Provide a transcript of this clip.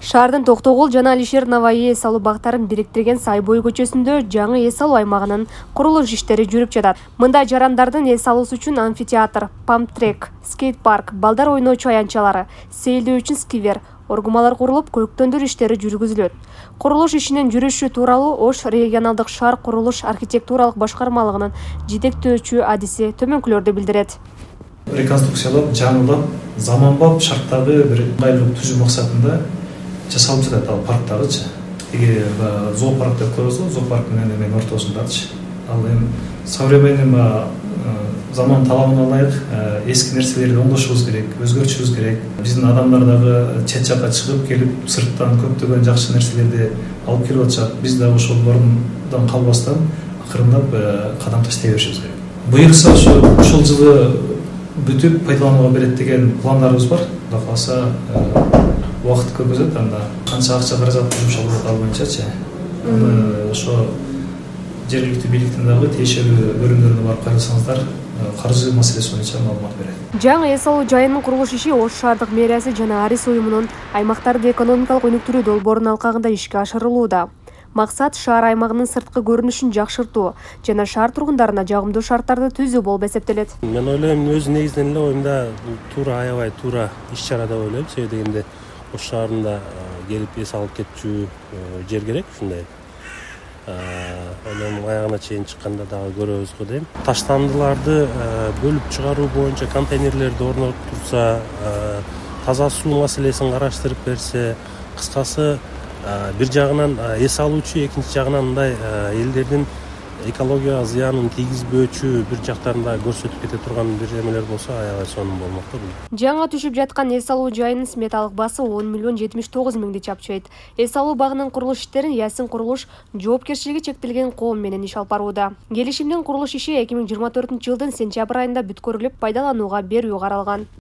Шаардын Токтогул жана Алишер Наваи эс алуу бактарын бириктирген Сайбой көчөсүндө жаңы эс алуу аймагынын курулуш иштери жүрүп жатат. Мында жарандардын эс алуусу үчүн амфитеатр, памп-трек, скейт-парк, балдар ойноочу аянтчалары, сейилдөө үчүн скивер, оргумалар курулуп, көктөндүр иштери жүргүзүлөт. Курулуш ишинин жүрүшү тууралуу Ош регионалдык шаар курулуш архитектуралык башкармалыгынын жетектөөчү адиси төмөнкүлөрдү билдирет. Реконструкциялап, жаңылап, заманбап шарттагы бир ыңгайлуу түзүү максатында жасалып жатат ал парктагычы. Эге зоопарк деп коебуз, зоопарк менен эми ортосундачы. Ал эми современный заман талабына ылайык эски нерселерди оңдошубуз керек, өзгөртүшүбүз керек. Биздин адамдар дагы чет жакка чыгып келип, сырттан көптөгөн жакшы нерселерди алып келип атышат. Биз дагы ошол орундан калбастан акырындап кадам таштай беришибиз керек. Буюрса ушул жылы бүтүп пайдаланууга берет деген пландарыбыз бар. Кудай кааласа убакыт көргөзөт, анда канча акча каражат жумшалып ал боюнчачы. Аны ошо жергиликтүү бийликтин дагы тиешелүү бөлүмдөрүнө барып кайрылсаңыздар, каржы маселеси боюнча маалымат берет. Жаңы эс алуу жайынын курулуш иши Ош шаардык мэриясы жана Арис уюмунун аймактарды экономикалык өнүктүрүү долбоорунун алкагында ишке ашырылууда. Максат шаар аймагынын сырткы көрүнүшүн жакшыртуу жана шаар тургундарына жагымдуу шарттарды түзүү болуп эсептелет. Мен ойлойм, өз негизинен эле оюмда туура аябай туура иш-чара деп ойлойм. Себеби дегенде Ош шаарында келип эс алып кетчү жер керек ушундай. Ойлойм, аягына чейин чыкканда дагы көрөбүз го дейм. Таштандыларды бөлүп чыгаруу боюнча контейнерлерди орнотулса, таза суу маселесин караштырып берсе, кыскасы бир жагынан эс алуучу, экинчи жагынан мындай элдердин экологияга зыянын тийгизбөөчү бир жактарында көрсөтүп кете турган бир эмелер болсо аябай сонун болмок да. Жаңа түшүп жаткан эс алуу жайынын сметалык баасы 10 миллион 79 миңди чапчайт. Эс алуу багынын курулуш иштерин Ясин курулуш жоопкерчилиги чектелген коом менен иш алып барууда. Келишимдин курулуш иши 2024 жылдын сентябрь айында бүткөрүлүп, пайдаланууга берүү каралган.